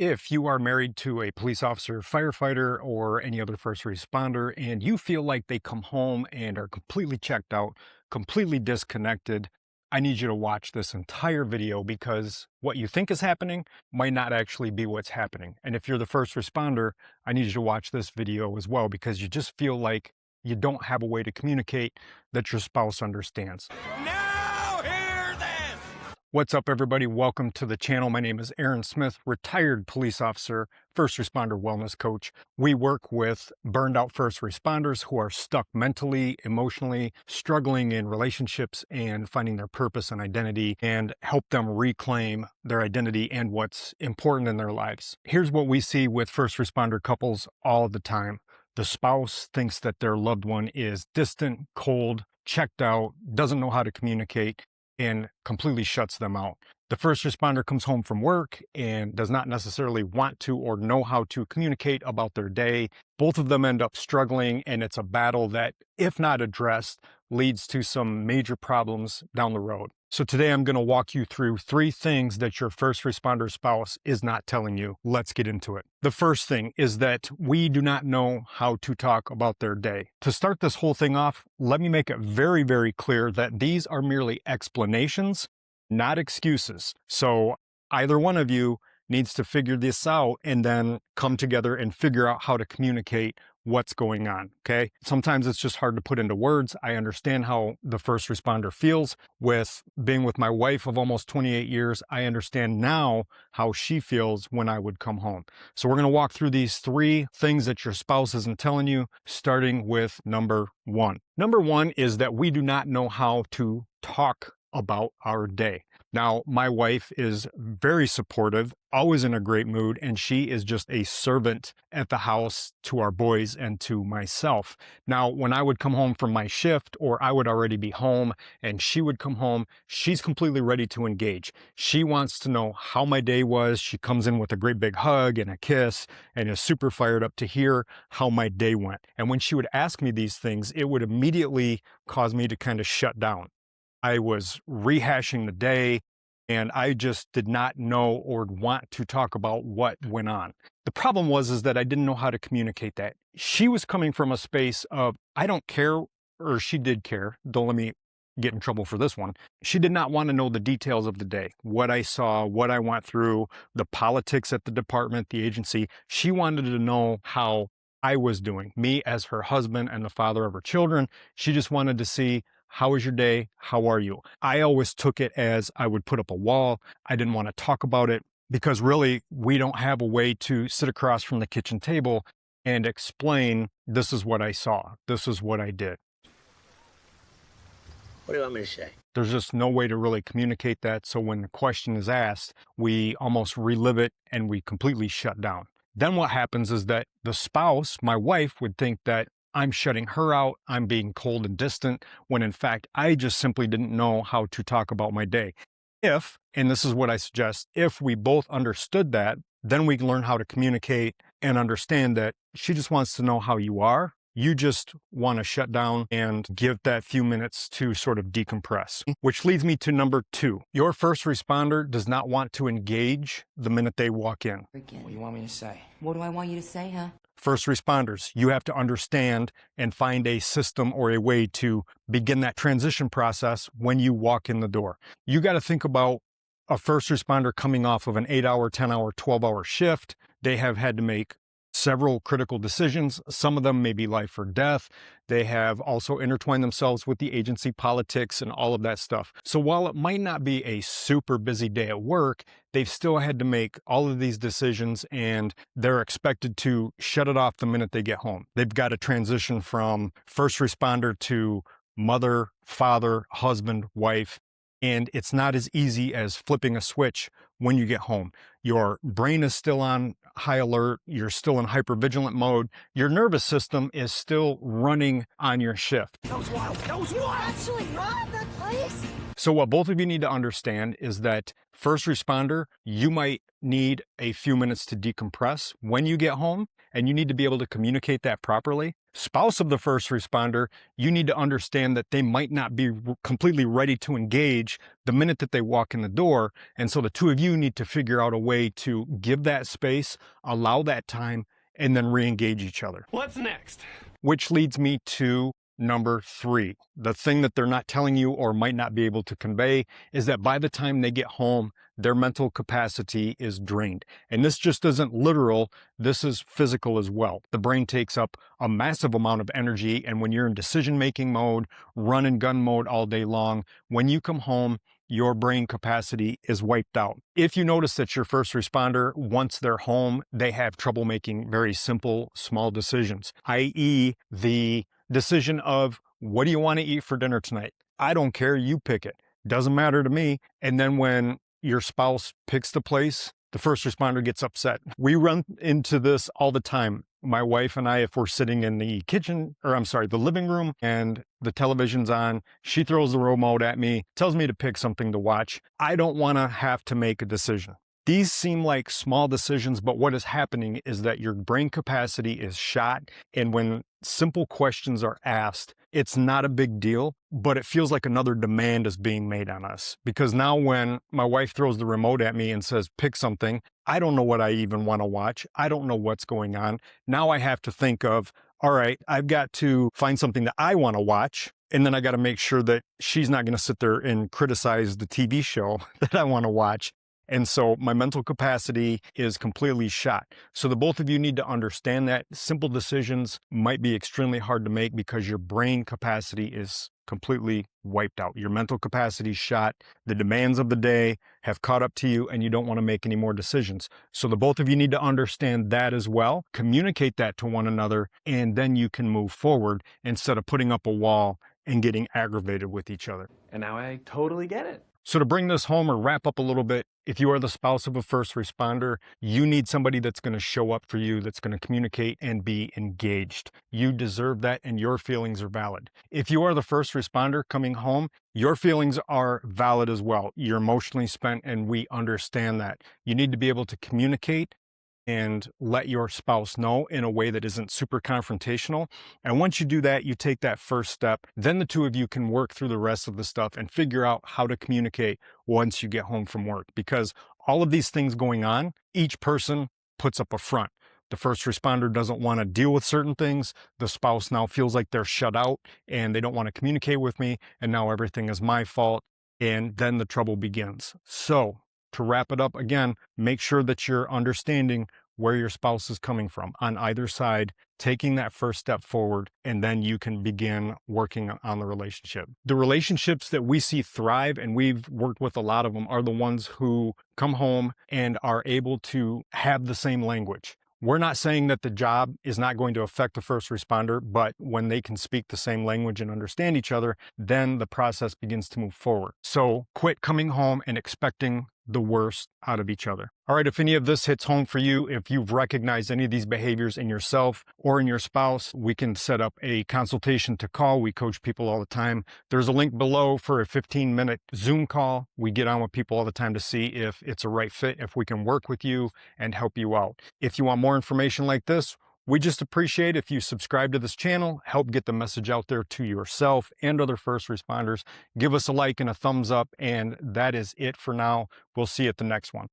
If you are married to a police officer, firefighter, or any other first responder, and you feel like they come home and are completely checked out, completely disconnected, I need you to watch this entire video because what you think is happening might not actually be what's happening. And if you're the first responder, I need you to watch this video as well because you just feel like you don't have a way to communicate that your spouse understands. Now hear this! What's up, everybody? Welcome to the channel. My name is Aaron Smith, retired police officer, first responder wellness coach. We work with burned out first responders who are stuck mentally, emotionally, struggling in relationships and finding their purpose and identity, and help them reclaim their identity and what's important in their lives. Here's what we see with first responder couples all the time. The spouse thinks that their loved one is distant, cold, checked out, doesn't know how to communicate, and completely shuts them out. The first responder comes home from work and does not necessarily want to or know how to communicate about their day. Both of them end up struggling, and it's a battle that, if not addressed, leads to some major problems down the road. So today I'm going to walk you through 3 things that your first responder spouse is not telling you. Let's get into it. The first thing is that we do not know how to talk about their day. To start this whole thing off, let me make it very, very clear that these are merely explanations, not excuses. So either one of you needs to figure this out and then come together and figure out how to communicate what's going on, okay? Sometimes it's just hard to put into words. I understand how the first responder feels. With being with my wife of almost 28 years, I understand now how she feels when I would come home. So we're gonna walk through these 3 things that your spouse isn't telling you, starting with number 1. Number 1 is that we do not know how to talk about our day. Now, my wife is very supportive, always in a great mood, and she is just a servant at the house to our boys and to myself. Now, when I would come home from my shift, or I would already be home and she would come home, she's completely ready to engage. She wants to know how my day was. She comes in with a great big hug and a kiss and is super fired up to hear how my day went. And when she would ask me these things, it would immediately cause me to kind of shut down. I was rehashing the day, and I just did not know or want to talk about what went on. The problem was that I didn't know how to communicate that. She was coming from a space of, I don't care, or she did care. Don't let me get in trouble for this one. She did not want to know the details of the day, what I saw, what I went through, the politics at the department, the agency. She wanted to know how I was doing, me as her husband and the father of her children. She just wanted to see, how was your day? How are you? I always took it as I would put up a wall. I didn't want to talk about it because really we don't have a way to sit across from the kitchen table and explain, this is what I saw. This is what I did. What do you want me to say? There's just no way to really communicate that. So when the question is asked, we almost relive it and we completely shut down. Then what happens is that the spouse, my wife, would think that I'm shutting her out, I'm being cold and distant, when in fact, I just simply didn't know how to talk about my day. If, and this is what I suggest, if we both understood that, then we can learn how to communicate and understand that she just wants to know how you are. You just want to shut down and give that few minutes to sort of decompress. Which leads me to number 2. Your first responder does not want to engage the minute they walk in. What do you want me to say? What do I want you to say, huh? First responders, you have to understand and find a system or a way to begin that transition process when you walk in the door. You got to think about a first responder coming off of an 8-hour, 10-hour, 12-hour shift. They have had to make several critical decisions. Some of them may be life or death. They have also intertwined themselves with the agency politics and all of that stuff. So while it might not be a super busy day at work, they've still had to make all of these decisions, and they're expected to shut it off the minute they get home. They've got to transition from first responder to mother, father, husband, wife. And it's not as easy as flipping a switch when you get home. Your brain is still on high alert. You're still in hypervigilant mode. Your nervous system is still running on your shift. That was wild! That was wild! Actually robbed that place? So what both of you need to understand is that first responder, you might need a few minutes to decompress when you get home, and you need to be able to communicate that properly. Spouse of the first responder, you need to understand that they might not be completely ready to engage the minute that they walk in the door. And so the two of you need to figure out a way to give that space, allow that time, and then re-engage each other. What's next? Which leads me to number 3. The thing that they're not telling you or might not be able to convey is that by the time they get home, their mental capacity is drained. And this just isn't literal, this is physical as well. The brain takes up a massive amount of energy, and when you're in decision-making mode, run and gun mode all day long, when you come home, your brain capacity is wiped out. If you notice that your first responder, once they're home, they have trouble making very simple, small decisions, i.e. the decision of, what do you want to eat for dinner tonight? I don't care, you pick it. Doesn't matter to me. And then when your spouse picks the place, the first responder gets upset. We run into this all the time. My wife and I, if we're sitting in the the living room and the television's on, she throws the remote at me, tells me to pick something to watch. I don't want to have to make a decision. These seem like small decisions, but what is happening is that your brain capacity is shot, and when simple questions are asked, it's not a big deal, but it feels like another demand is being made on us. Because now when my wife throws the remote at me and says, pick something, I don't know what I even want to watch. I don't know what's going on. Now I have to think of, all right, I've got to find something that I want to watch. And then I got to make sure that she's not going to sit there and criticize the TV show that I want to watch. And so my mental capacity is completely shot. So the both of you need to understand that simple decisions might be extremely hard to make because your brain capacity is completely wiped out. Your mental capacity is shot. The demands of the day have caught up to you and you don't want to make any more decisions. So the both of you need to understand that as well. Communicate that to one another, and then you can move forward instead of putting up a wall and getting aggravated with each other. And now I totally get it. So to bring this home or wrap up a little bit, if you are the spouse of a first responder, you need somebody that's going to show up for you, that's going to communicate and be engaged. You deserve that, and your feelings are valid. If you are the first responder coming home, your feelings are valid as well. You're emotionally spent, and we understand that. You need to be able to communicate and let your spouse know in a way that isn't super confrontational. And once you do that, you take that first step, then the two of you can work through the rest of the stuff and figure out how to communicate once you get home from work. Because all of these things going on, each person puts up a front. The first responder doesn't want to deal with certain things. The spouse now feels like they're shut out and they don't want to communicate with me, and now everything is my fault. And then the trouble begins. So to wrap it up again, make sure that you're understanding where your spouse is coming from on either side, taking that first step forward, and then you can begin working on the relationship. The relationships that we see thrive, and we've worked with a lot of them, are the ones who come home and are able to have the same language. We're not saying that the job is not going to affect the first responder, but when they can speak the same language and understand each other, then the process begins to move forward. So quit coming home and expecting the worst out of each other. All right, if any of this hits home for you, if you've recognized any of these behaviors in yourself or in your spouse, we can set up a consultation to call. We coach people all the time. There's a link below for a 15-minute Zoom call. We get on with people all the time to see if it's a right fit, if we can work with you and help you out. If you want more information like this, we just appreciate if you subscribe to this channel, help get the message out there to yourself and other first responders. Give us a like and a thumbs up, and that is it for now. We'll see you at the next one.